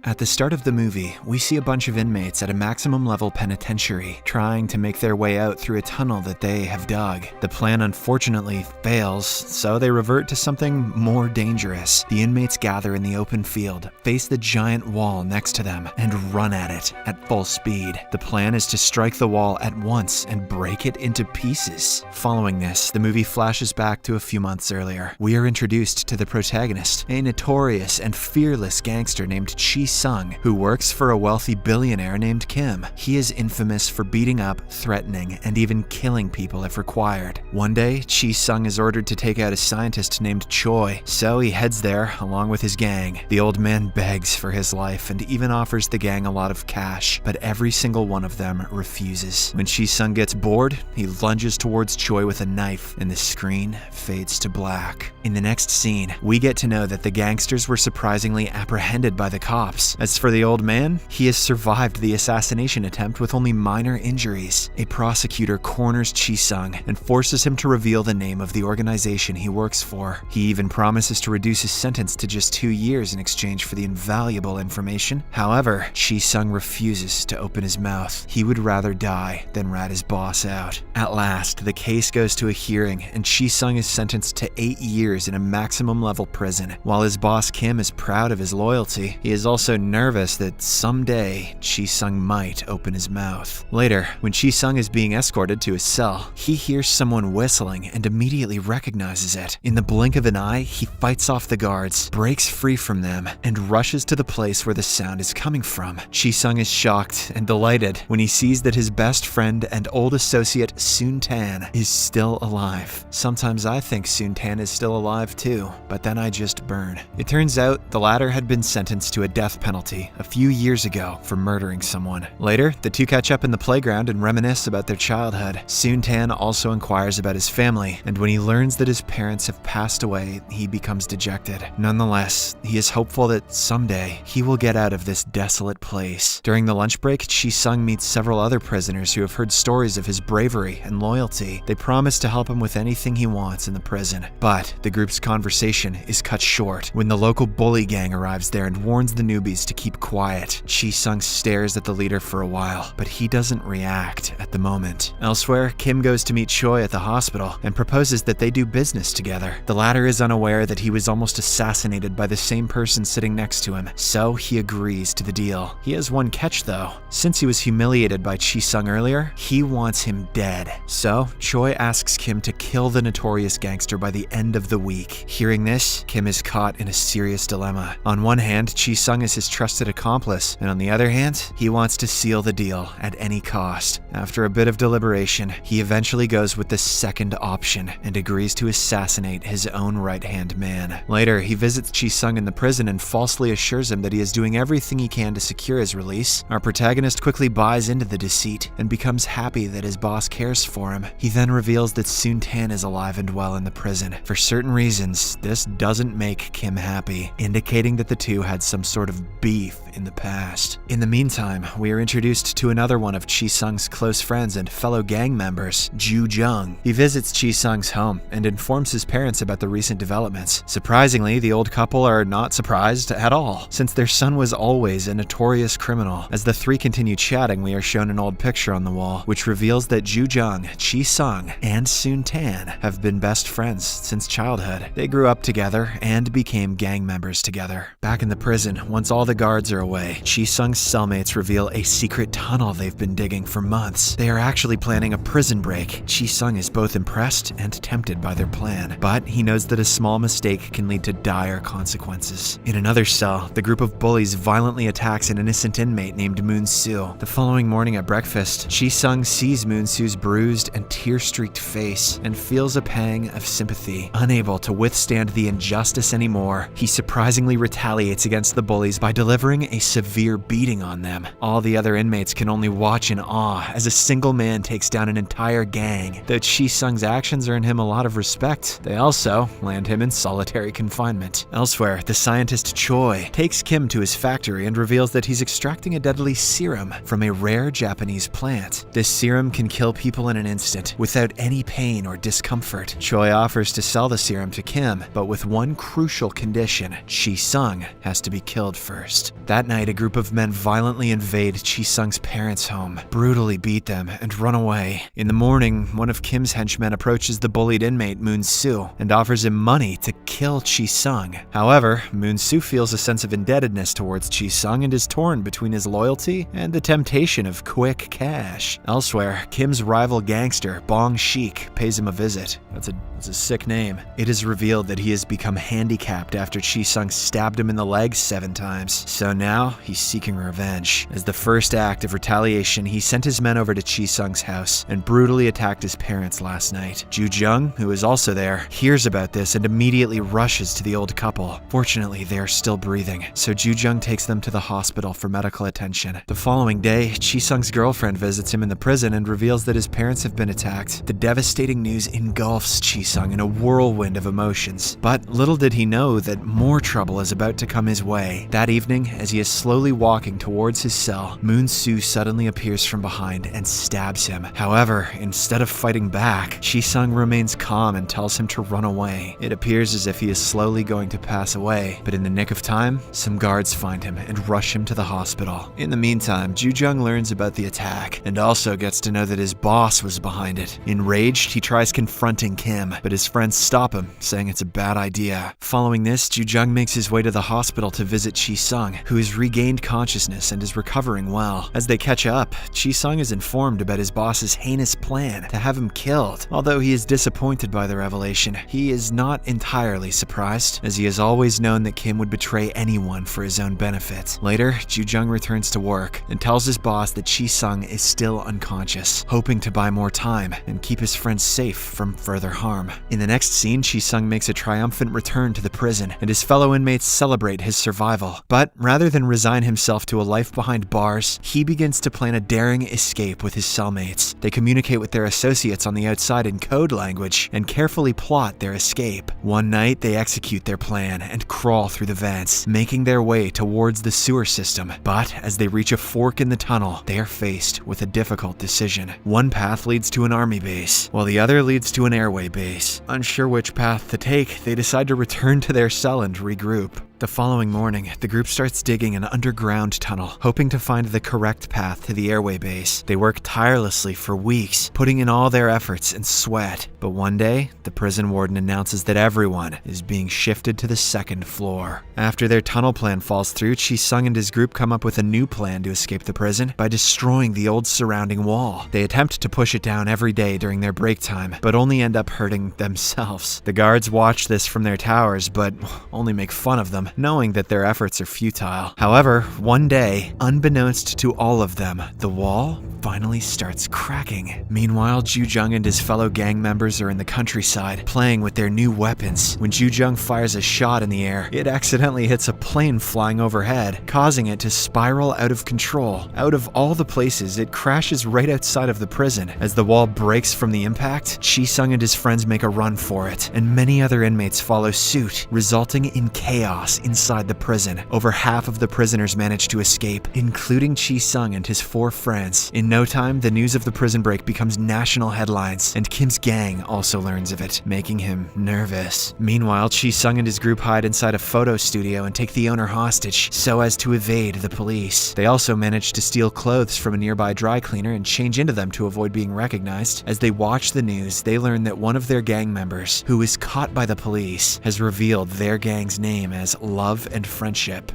At the start of the movie, we see a bunch of inmates at a maximum level penitentiary trying to make their way out through a tunnel that they have dug. The plan unfortunately fails, so they revert to something more dangerous. The inmates gather in the open field, face the giant wall next to them, and run at it at full speed. The plan is to strike the wall at once and break it into pieces. Following this, the movie flashes back to a few months earlier. We are introduced to the protagonist, a notorious and fearless gangster named Chi Sung, who works for a wealthy billionaire named Kim. He is infamous for beating up, threatening, and even killing people if required. One day, Chi Sung is ordered to take out a scientist named Choi, so he heads there along with his gang. The old man begs for his life and even offers the gang a lot of cash, but every single one of them refuses. When Chi Sung gets bored, he lunges towards Choi with a knife, and the screen fades to black. In the next scene, we get to know that the gangsters were surprisingly apprehended by the cops. As for the old man, he has survived the assassination attempt with only minor injuries. A prosecutor corners Chi Sung and forces him to reveal the name of the organization he works for. He even promises to reduce his sentence to just 2 years in exchange for the invaluable information. However, Chi Sung refuses to open his mouth. He would rather die than rat his boss out. At last, the case goes to a hearing, and Chi Sung is sentenced to 8 years in a maximum level prison. While his boss Kim is proud of his loyalty, he is also nervous that someday Chi Sung might open his mouth. Later, when Chi Sung is being escorted to his cell, he hears someone whistling and immediately recognizes it. In the blink of an eye, he fights off the guards, breaks free from them, and rushes to the place where the sound is coming from. Chi Sung is shocked and delighted when he sees that his best friend and old associate Soon Tan is still alive. Sometimes I think Soon Tan is still alive too, but then I just burn. It turns out the latter had been sentenced to a death penalty a few years ago for murdering someone. Later, the two catch up in the playground and reminisce about their childhood. Soon Tan also inquires about his family, and when he learns that his parents have passed away, he becomes dejected. Nonetheless, he is hopeful that someday he will get out of this desolate place. During the lunch break, Chi Sung meets several other prisoners who have heard stories of his bravery and loyalty. They promise to help him with anything he wants in the prison. But the group's conversation is cut short when the local bully gang arrives there and warns the newbies to keep quiet. Chi Sung stares at the leader for a while, but he doesn't react at the moment. Elsewhere, Kim goes to meet Choi at the hospital and proposes that they do business together. The latter is unaware that he was almost assassinated by the same person sitting next to him, so he agrees to the deal. He has one catch though. Since he was humiliated by Chi Sung earlier, he wants him dead. So, Choi asks Kim to kill the notorious gangster by the end of the week. Hearing this, Kim is caught in a serious dilemma. On one hand, Chi Sung is his trusted accomplice, and on the other hand, he wants to seal the deal at any cost. After a bit of deliberation, he eventually goes with the second option and agrees to assassinate his own right-hand man. Later, he visits Chi Sung in the prison and falsely assures him that he is doing everything he can to secure his release. Our protagonist quickly buys into the deceit and becomes happy that his boss cares for him. He then reveals that Soon Tan is alive and well in the prison. For certain reasons, this doesn't make Kim happy, indicating that the two had some sort of beef in the past. In the meantime, we are introduced to another one of Chi Sung's close friends and fellow gang members, Ju Jung. He visits Chi Sung's home and informs his parents about the recent developments. Surprisingly, the old couple are not surprised at all, since their son was always a notorious criminal. As the three continue chatting, we are shown an old picture on the wall, which reveals that Ju Jung, Chi Sung, and Soon Tan have been best friends since childhood. They grew up together and became gang members together. Back in the prison, once all the guards are away, Chi Sung's cellmates reveal a secret tunnel they've been digging for months. They are actually planning a prison break. Chi Sung is both impressed and tempted by their plan, but he knows that a small mistake can lead to dire consequences. In another cell, the group of bullies violently attacks an innocent inmate named Moon Soo. The following morning at breakfast, Chi Sung sees Moon Soo's bruised and tear-streaked face and feels a pang of sympathy. Unable to withstand the injustice anymore, he surprisingly retaliates against the bullies by delivering a severe beating on them. All the other inmates can only watch in awe as a single man takes down an entire gang. Though Chi Sung's actions earn him a lot of respect, they also land him in solitary confinement. Elsewhere, the scientist Choi takes Kim to his factory and reveals that he's extracting a deadly serum from a rare Japanese plant. This serum can kill people in an instant without any pain or discomfort. Choi offers to sell the serum to Kim, but with one crucial condition: Chi Sung has to be killed first. That That night, a group of men violently invade Chi-sung's parents' home, brutally beat them, and run away. In the morning, one of Kim's henchmen approaches the bullied inmate Moon-soo and offers him money to kill Chi-sung. However, Moon-soo feels a sense of indebtedness towards Chi-sung and is torn between his loyalty and the temptation of quick cash. Elsewhere, Kim's rival gangster, Bong Sheik, pays him a visit. That's a sick name. It is revealed that he has become handicapped after Chi-sung stabbed him in the leg 7 times. So now, he's seeking revenge. As the first act of retaliation, he sent his men over to Chi-sung's house and brutally attacked his parents last night. Ju-jung, who is also there, hears about this and immediately rushes to the old couple. Fortunately, they are still breathing, so Ju-jung takes them to the hospital for medical attention. The following day, Chi-sung's girlfriend visits him in the prison and reveals that his parents have been attacked. The devastating news engulfs Chi-sung in a whirlwind of emotions. But little did he know that more trouble is about to come his way. That evening, as he is slowly walking towards his cell, Moon-soo suddenly appears from behind and stabs him. However, instead of fighting back, Chi-sung remains calm and tells him to run away. It appears as if he is slowly going to pass away, but in the nick of time, some guards find him and rush him to the hospital. In the meantime, Ju-jung learns about the attack and also gets to know that his boss was behind it. Enraged, he tries confronting Kim, but his friends stop him, saying it's a bad idea. Following this, Ju-jung makes his way to the hospital to visit Chi-sung, who has regained consciousness and is recovering well. As they catch up, Chi-sung is informed about his boss's heinous plan to have him killed. Although he is disappointed by the revelation, he is not entirely surprised, as he has always known that Kim would betray anyone for his own benefit. Later, Ju-jung returns to work and tells his boss that Chi-sung is still unconscious, hoping to buy more time and keep his friends safe from further harm. In the next scene, Chi-sung makes a triumphant return to the prison, and his fellow inmates celebrate his survival. But rather than resign himself to a life behind bars, he begins to plan a daring escape with his cellmates. They communicate with their associates on the outside in code language and carefully plot their escape. One night, they execute their plan and crawl through the vents, making their way towards the sewer system. But as they reach a fork in the tunnel, they are faced with a difficult decision. One path leads to an army base, while the other leads to an airway base. Unsure which path to take, they decide to return to their cell and regroup. The following morning, the group starts digging an underground tunnel, hoping to find the correct path to the airway base. They work tirelessly for weeks, putting in all their efforts and sweat. But one day, the prison warden announces that everyone is being shifted to the 2nd floor. After their tunnel plan falls through, Chi-sung and his group come up with a new plan to escape the prison by destroying the old surrounding wall. They attempt to push it down every day during their break time, but only end up hurting themselves. The guards watch this from their towers, but only make fun of them, knowing that their efforts are futile. However, one day, unbeknownst to all of them, the wall finally starts cracking. Meanwhile, Ju-jung and his fellow gang members are in the countryside, playing with their new weapons. When Ju-jung fires a shot in the air, it accidentally hits a plane flying overhead, causing it to spiral out of control. Out of all the places, it crashes right outside of the prison. As the wall breaks from the impact, Chi-sung and his friends make a run for it, and many other inmates follow suit, resulting in chaos inside the prison. Over half of the prisoners manage to escape, including Chi-sung and his 4 friends. In no time, the news of the prison break becomes national headlines, and Kim's gang also learns of it, making him nervous. Meanwhile, Chi-sung and his group hide inside a photo studio and take the owner hostage so as to evade the police. They also manage to steal clothes from a nearby dry cleaner and change into them to avoid being recognized. As they watch the news, they learn that one of their gang members, who is caught by the police, has revealed their gang's name as Love and Friendship.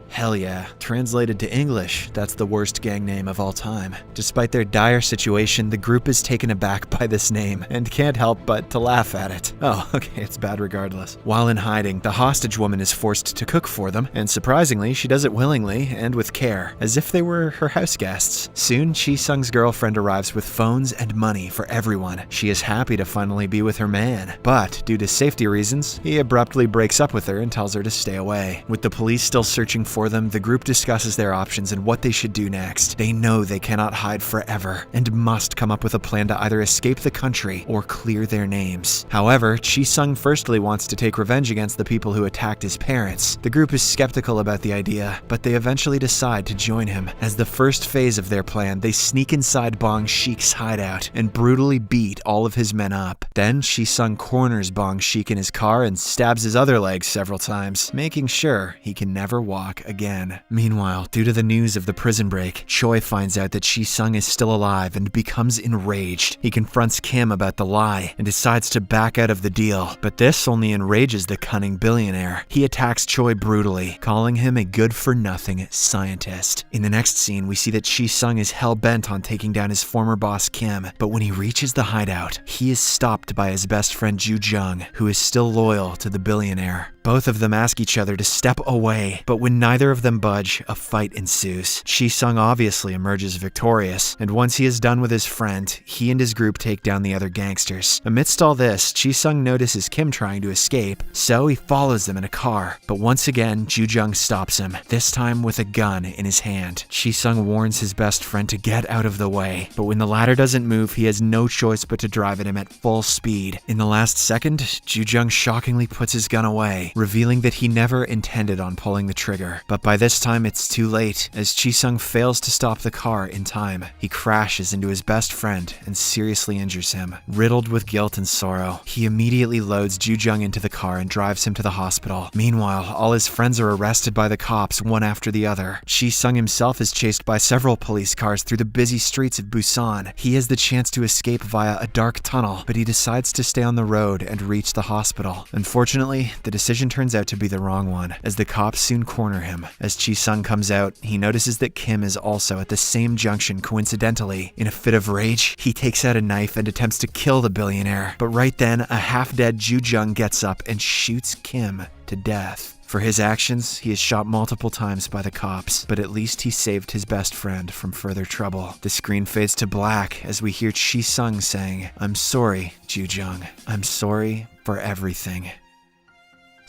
Hell yeah. Translated to English, that's the worst gang name of all time. Despite their dire situation, the group is taken aback by this name and can't help but to laugh at it. Oh, okay, it's bad regardless. While in hiding, the hostage woman is forced to cook for them, and surprisingly, she does it willingly and with care, as if they were her house guests. Soon, Chi-sung's girlfriend arrives with phones and money for everyone. She is happy to finally be with her man, but due to safety reasons, he abruptly breaks up with her and tells her to stay away. With the police still searching for them, the group discusses their options and what they should do next. They know they cannot hide forever and must come up with a plan to either escape the country or clear their names. However, Chi-sung firstly wants to take revenge against the people who attacked his parents. The group is skeptical about the idea, but they eventually decide to join him. As the first phase of their plan, they sneak inside Bong Sheik's hideout and brutally beat all of his men up. Then Chi-sung corners Bong Sheik in his car and stabs his other leg several times, making sure he can never walk again. Meanwhile, due to the news of the prison break, Choi finds out that Shi-sung is still alive and becomes enraged. He confronts Kim about the lie and decides to back out of the deal, but this only enrages the cunning billionaire. He attacks Choi brutally, calling him a good-for-nothing scientist. In the next scene, we see that Shi-sung is hell-bent on taking down his former boss Kim, but when he reaches the hideout, he is stopped by his best friend Ju-jung, who is still loyal to the billionaire. Both of them ask each other to step away, but when neither of them budge, a fight ensues. Shi-sung obviously emerges victorious, and once he is done with his friend, he and his group take down the other gangsters. Amidst all this, Shi-sung notices Kim trying to escape, so he follows them in a car. But once again, Ju-jung stops him, this time with a gun in his hand. Shi-sung warns his best friend to get out of the way, but when the latter doesn't move, he has no choice but to drive at him at full speed. In the last second, Ju-jung shockingly puts his gun away, revealing that he never intended on pulling the trigger. But by this time, it's too late, as Shi-sung fails to stop the car in time. He crashes into his best friend and seriously injures him. Riddled with guilt and sorrow, he immediately loads Ju-jung into the car and drives him to the hospital. Meanwhile, all his friends are arrested by the cops, one after the other. Shi-sung himself is chased by several police cars through the busy streets of Busan. He has the chance to escape via a dark tunnel, but he decides to stay on the road and reach the hospital. Unfortunately, the decision turns out to be the wrong one, as the cops soon corner him. As Shi-sung comes out, he notices that Kim is also at the same junction coincidentally. In a fit of rage, he takes out a knife and attempts to kill the billionaire, but right then, a half-dead Ju-jung gets up and shoots Kim to death. For his actions, he is shot multiple times by the cops, but at least he saved his best friend from further trouble. The screen fades to black as we hear Shi-sung saying, "I'm sorry, Ju-jung. I'm sorry for everything."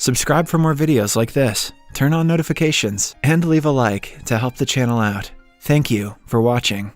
Subscribe for more videos like this, turn on notifications, and leave a like to help the channel out. Thank you for watching.